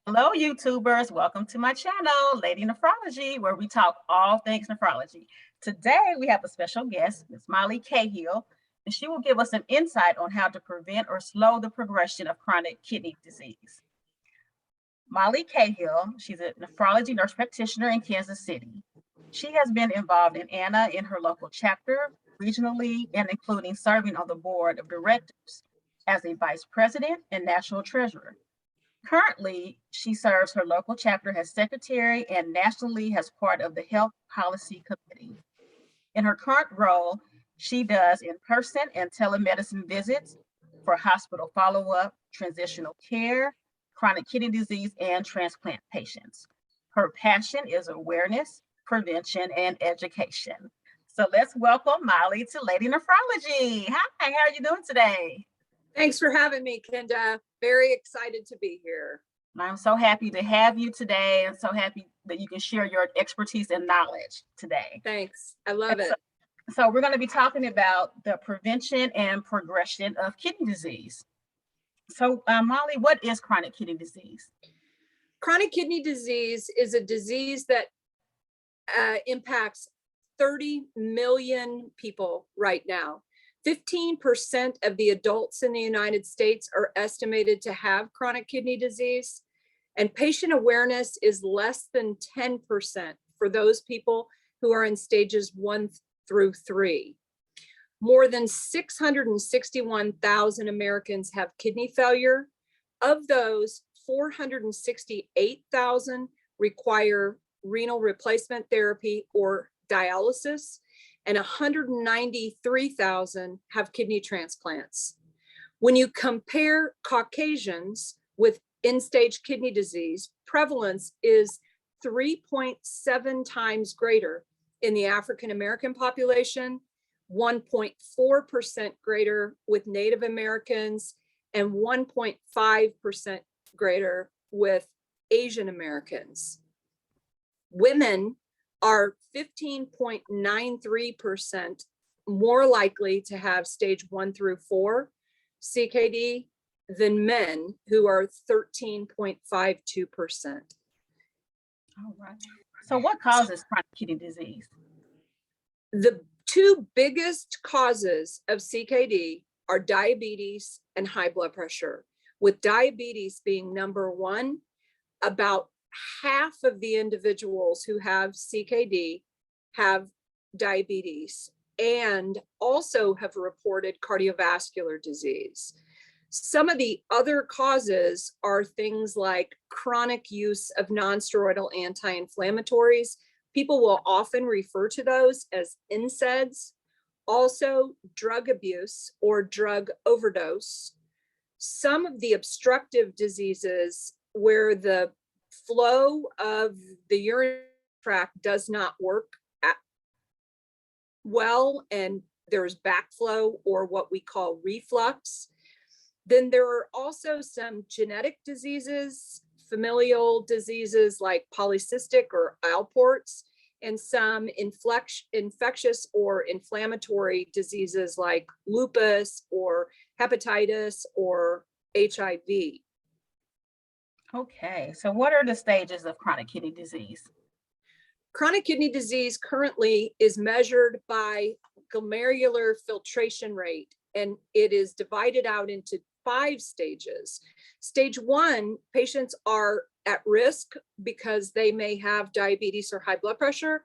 Hello, YouTubers. Welcome to my channel, Lady Nephrology, where we talk all things nephrology. Today, we have a special guest, Ms. Molly Cahill, and she will give us an insight on how to prevent or slow the progression of chronic kidney disease. Molly Cahill, she's a nephrology nurse practitioner in Kansas City. She has been involved in ANA in her local chapter, regionally, and including serving on the board of directors as a vice president and national treasurer. Currently, she serves her local chapter as secretary and nationally as part of the Health Policy Committee. In her current role, she does in-person and telemedicine visits for hospital follow-up, transitional care, chronic kidney disease, and transplant patients. Her passion is awareness, prevention, and education. So let's welcome Molly to Lady Nephrology. Hi, how are you doing today? Thanks for having me, Kenda. Very excited to be here. I'm so happy to have you today and so happy that you can share your expertise and knowledge today. Thanks. I love it. So we're going to be talking about the prevention and progression of kidney disease. So Molly, what is chronic kidney disease? Chronic kidney disease is a disease that impacts 30 million people right now. 15% of the adults in the United States are estimated to have chronic kidney disease, and patient awareness is less than 10% for those people who are in stages 1 through 3. More than 661,000 Americans have kidney failure. Of those, 468,000 require renal replacement therapy or dialysis, and 193,000 have kidney transplants. When you compare Caucasians with end-stage kidney disease, prevalence is 3.7 times greater in the African American population, 1.4% greater with Native Americans, and 1.5% greater with Asian Americans. Women are 15.93% more likely to have stage 1 through 4 CKD than men, who are 13.52%. All right. So what causes chronic kidney disease? The two biggest causes of CKD are diabetes and high blood pressure, with diabetes being number one. About half of the individuals who have CKD have diabetes and also have reported cardiovascular disease. Some of the other causes are things like chronic use of non-steroidal anti-inflammatories. People will often refer to those as NSAIDs. Also, drug abuse or drug overdose. Some of the obstructive diseases where the flow of the urinary tract does not work well, and there's backflow or what we call reflux. Then there are also some genetic diseases, familial diseases like polycystic or Alport's, and some infectious or inflammatory diseases like lupus or hepatitis or HIV. Okay, so what are the stages of chronic kidney disease? Chronic kidney disease currently is measured by glomerular filtration rate, and it is divided out into 5 stages. Stage 1, patients are at risk because they may have diabetes or high blood pressure,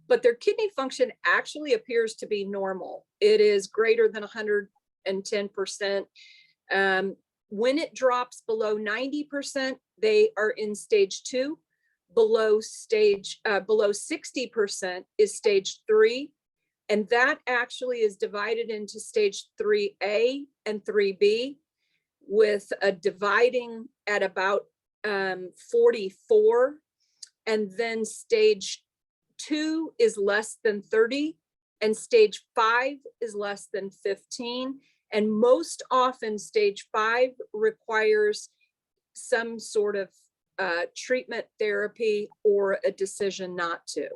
but their kidney function actually appears to be normal. It is greater than 110%. When it drops below 90%, they are in stage 2. Below 60% is stage 3. And that actually is divided into stage 3A and 3B, with a dividing at about 44. And then stage 2 is less than 30, and stage 5 is less than 15. And most often, stage 5 requires some sort of treatment therapy or a decision not to.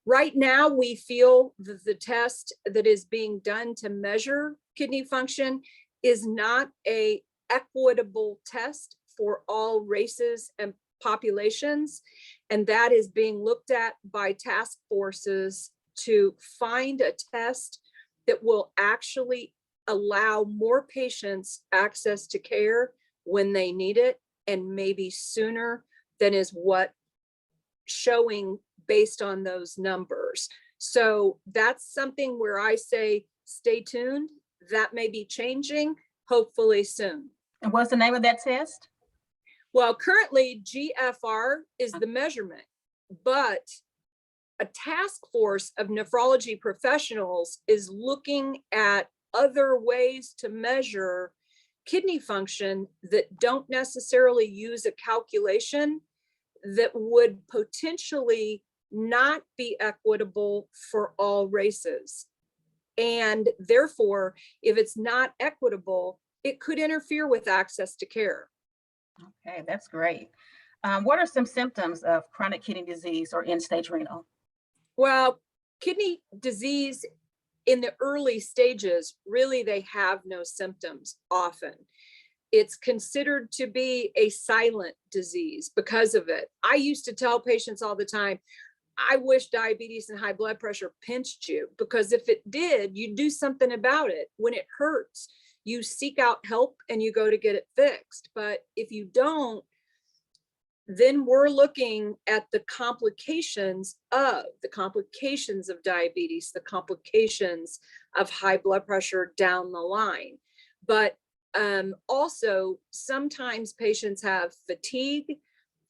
Right now, we feel that the test that is being done to measure kidney function is not an equitable test for all races and populations. And that is being looked at by task forces to find a test that will actually allow more patients access to care when they need it, and maybe sooner than is what showing based on those numbers. So that's something where I say, stay tuned. That may be changing, hopefully soon. And what's the name of that test? Well, currently GFR is the measurement, but a task force of nephrology professionals is looking at other ways to measure kidney function that don't necessarily use a calculation that would potentially not be equitable for all races. And therefore, if it's not equitable, it could interfere with access to care. Okay, that's great. What are some symptoms of chronic kidney disease or end-stage renal? Well, kidney disease in the early stages, really, they have no symptoms often. It's considered to be a silent disease because of it. I used to tell patients all the time, I wish diabetes and high blood pressure pinched you, because if it did, you do something about it. When it hurts, you seek out help and you go to get it fixed. But if you don't, then we're looking at the complications of diabetes, the complications of high blood pressure down the line. But also, sometimes patients have fatigue,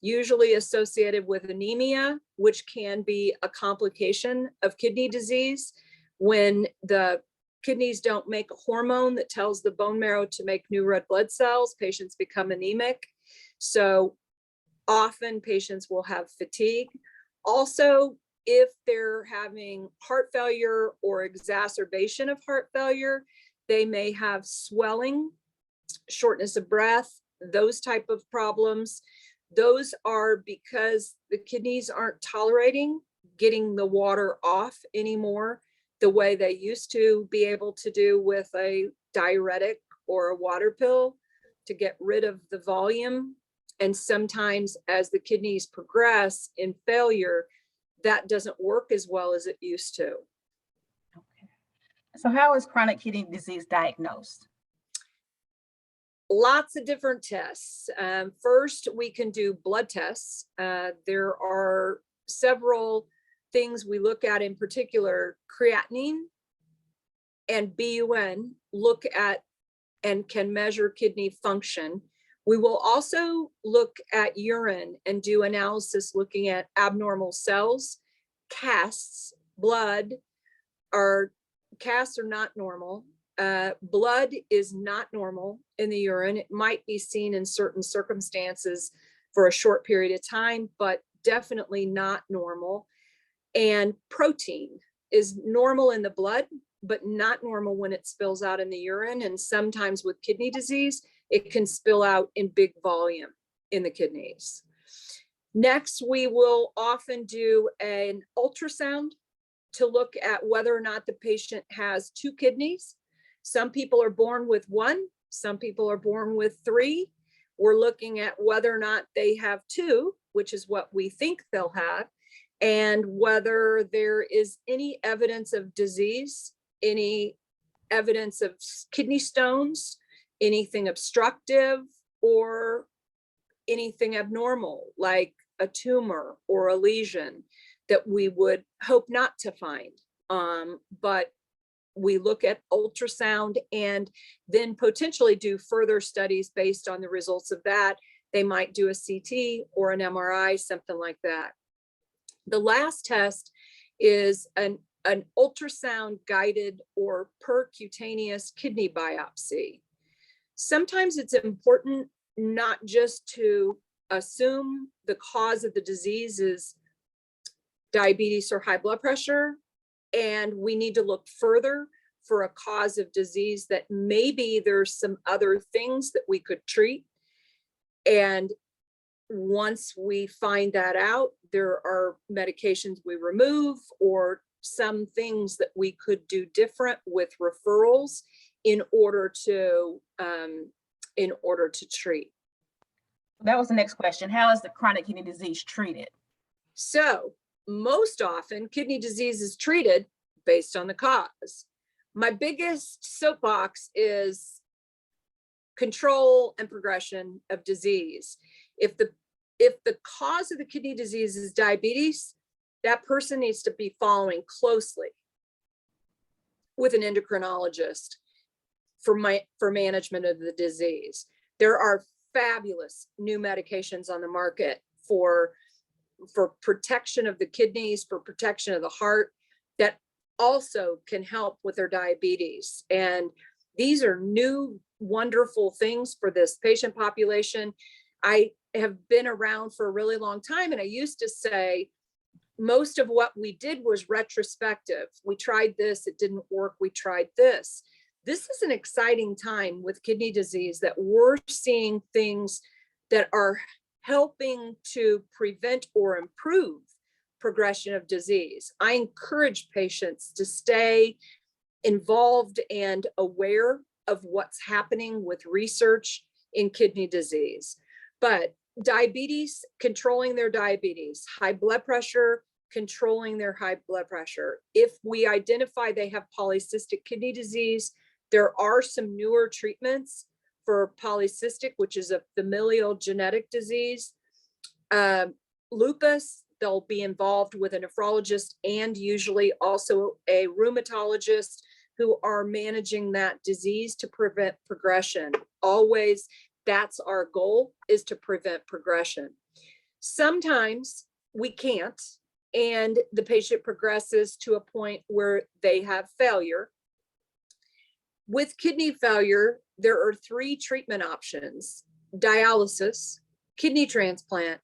usually associated with anemia, which can be a complication of kidney disease. When the kidneys don't make a hormone that tells the bone marrow to make new red blood cells, patients become anemic. So often patients will have fatigue. Also, if they're having heart failure or exacerbation of heart failure, they may have swelling, shortness of breath, those type of problems. Those are because the kidneys aren't tolerating getting the water off anymore the way they used to be able to do with a diuretic or a water pill to get rid of the volume. And sometimes as the kidneys progress in failure, that doesn't work as well as it used to. Okay. So how is chronic kidney disease diagnosed? Lots of different tests. First, we can do blood tests. There are several things we look at, in particular, creatinine and BUN look at and can measure kidney function. We will also look at urine and do analysis looking at abnormal cells, casts, blood. Our casts are not normal. Blood is not normal in the urine. It might be seen in certain circumstances for a short period of time, but definitely not normal. And protein is normal in the blood, but not normal when it spills out in the urine. And sometimes with kidney disease, it can spill out in big volume in the kidneys. Next, we will often do an ultrasound to look at whether or not the patient has two kidneys. Some people are born with one, some people are born with three. We're looking at whether or not they have two, which is what we think they'll have, and whether there is any evidence of disease, any evidence of kidney stones, anything obstructive, or anything abnormal, like a tumor or a lesion that we would hope not to find. But we look at ultrasound and then potentially do further studies based on the results of that. They might do a CT or an MRI, something like that. The last test is an ultrasound guided or percutaneous kidney biopsy. Sometimes it's important not just to assume the cause of the disease is diabetes or high blood pressure, and we need to look further for a cause of disease that maybe there's some other things that we could treat. And once we find that out, there are medications we remove or some things that we could do different with referrals in order to treat. That was the next question. How is the chronic kidney disease treated? So most often kidney disease is treated based on the cause. My biggest soapbox is control and progression of disease. If the cause of the kidney disease is diabetes, that person needs to be following closely with an endocrinologist for management of the disease. There are fabulous new medications on the market for protection of the kidneys, for protection of the heart, that also can help with their diabetes. And these are new, wonderful things for this patient population. I have been around for a really long time, and I used to say most of what we did was retrospective. We tried this, it didn't work, we tried this. This is an exciting time with kidney disease that we're seeing things that are helping to prevent or improve progression of disease. I encourage patients to stay involved and aware of what's happening with research in kidney disease. But diabetes, controlling their diabetes, high blood pressure, controlling their high blood pressure. If we identify they have polycystic kidney disease, there are some newer treatments for polycystic, which is a familial genetic disease. Lupus, they'll be involved with a nephrologist and usually also a rheumatologist who are managing that disease to prevent progression. Always, that's our goal, is to prevent progression. Sometimes we can't, and the patient progresses to a point where they have failure. With kidney failure, there are 3 treatment options: dialysis, kidney transplant,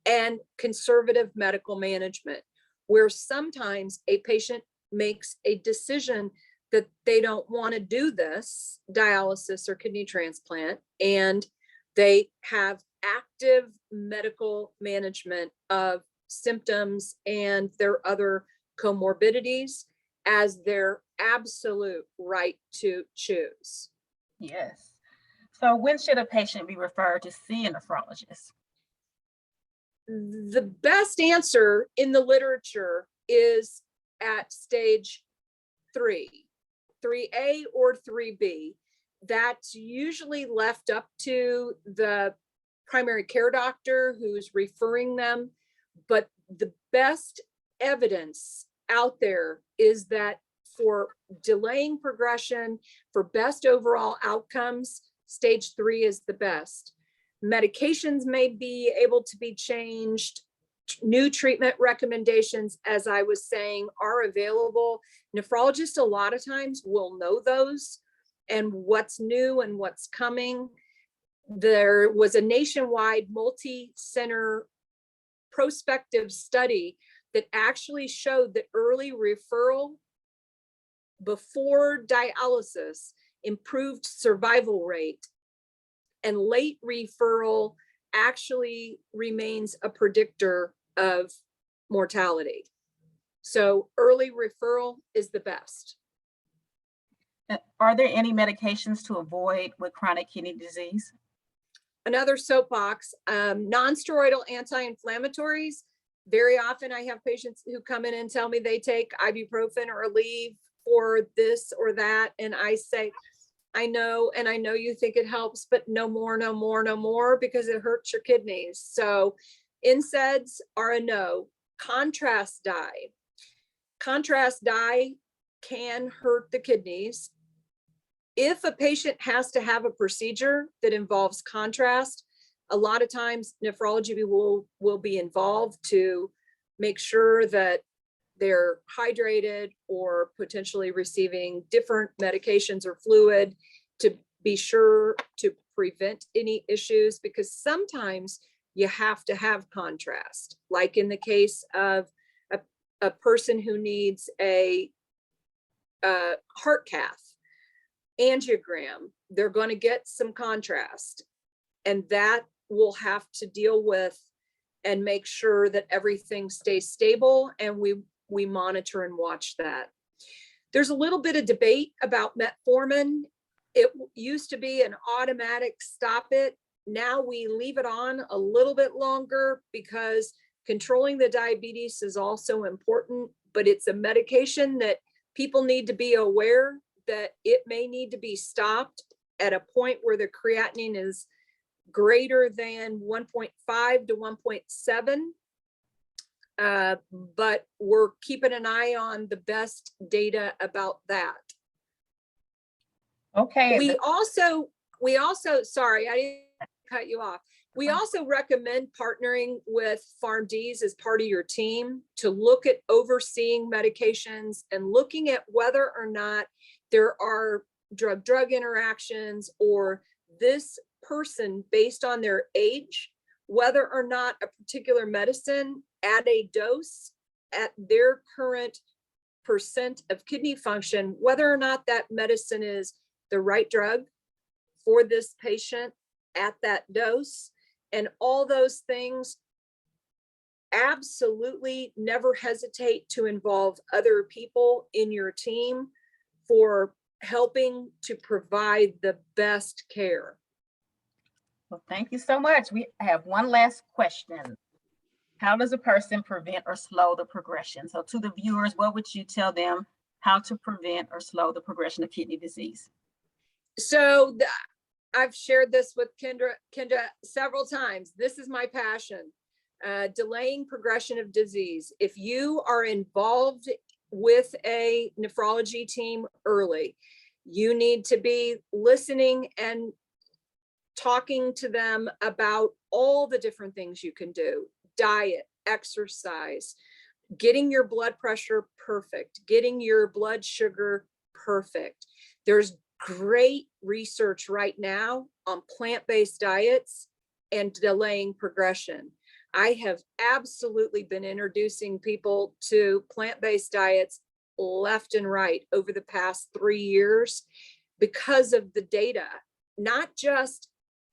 and conservative medical management, where sometimes a patient makes a decision that they don't want to do this dialysis or kidney transplant, and they have active medical management of symptoms and their other comorbidities as their absolute right to choose. Yes. So when should a patient be referred to see a nephrologist? The best answer in the literature is at stage 3, 3A or 3B. That's usually left up to the primary care doctor who's referring them. But the best evidence out there is that for delaying progression, for best overall outcomes, stage 3 is the best. Medications may be able to be changed. New treatment recommendations, as I was saying, are available. Nephrologists a lot of times will know those and what's new and what's coming. There was a nationwide multi-center prospective study that actually showed that early referral before dialysis improved survival rate, and late referral actually remains a predictor of mortality. So early referral is the best. Are there any medications to avoid with chronic kidney disease? Another soapbox, non-steroidal anti-inflammatories. Very often I have patients who come in and tell me they take ibuprofen or Aleve for this or that. And I say, I know, and I know you think it helps, but no more, no more, no more, because it hurts your kidneys. So NSAIDs are a no. Contrast dye. Contrast dye can hurt the kidneys. If a patient has to have a procedure that involves contrast, a lot of times nephrology will be involved to make sure that they're hydrated or potentially receiving different medications or fluid to be sure to prevent any issues, because sometimes you have to have contrast. Like in the case of a person who needs a heart cath angiogram, they're going to get some contrast, and that we'll have to deal with and make sure that everything stays stable, and we monitor and watch that. There's a little bit of debate about metformin. It used to be an automatic stop it. now we leave it on a little bit longer because controlling the diabetes is also important, but it's a medication that people need to be aware that it may need to be stopped at a point where the creatinine is greater than 1.5 to 1.7. But we're keeping an eye on the best data about that. Okay. We also, sorry, I didn't cut you off. We also recommend partnering with PharmDs as part of your team to look at overseeing medications and looking at whether or not there are drug-drug interactions, or this person, based on their age, whether or not a particular medicine at a dose at their current percent of kidney function, whether or not that medicine is the right drug for this patient at that dose. And all those things, absolutely never hesitate to involve other people in your team for helping to provide the best care. Well, thank you so much. We have one last question. How does a person prevent or slow the progression? So to the viewers, what would you tell them how to prevent or slow the progression of kidney disease? So I've shared this with Kendra several times. This is my passion, delaying progression of disease. If you are involved with a nephrology team early, you need to be listening and talking to them about all the different things you can do: diet, exercise, getting your blood pressure perfect, getting your blood sugar perfect. There's great research right now on plant-based diets and delaying progression. I have absolutely been introducing people to plant-based diets left and right over the past 3 years because of the data, not just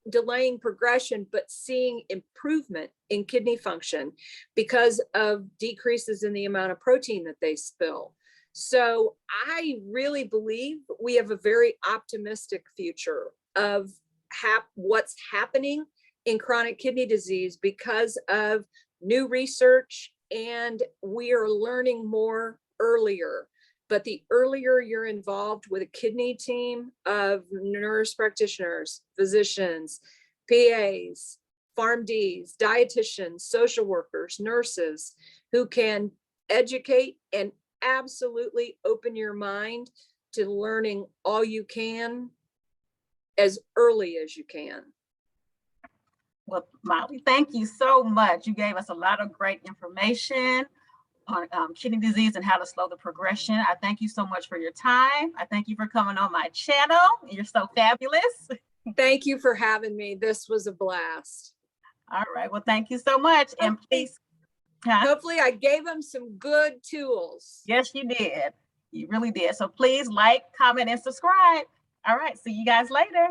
delaying progression, but seeing improvement in kidney function because of decreases in the amount of protein that they spill. So I really believe we have a very optimistic future of what's happening in chronic kidney disease because of new research, and we are learning more earlier. But the earlier you're involved with a kidney team of nurse practitioners, physicians, PAs, PharmDs, dietitians, social workers, nurses who can educate and absolutely open your mind to learning all you can as early as you can. Well, Molly, thank you so much. You gave us a lot of great information on kidney disease and how to slow the progression. I thank you so much for your time. I thank you for coming on my channel. You're so fabulous. Thank you for having me. This was a blast. All right. Well, thank you so much. And please. Hopefully I gave them some good tools. Yes, you did. You really did. So please like, comment, and subscribe. All right. See you guys later.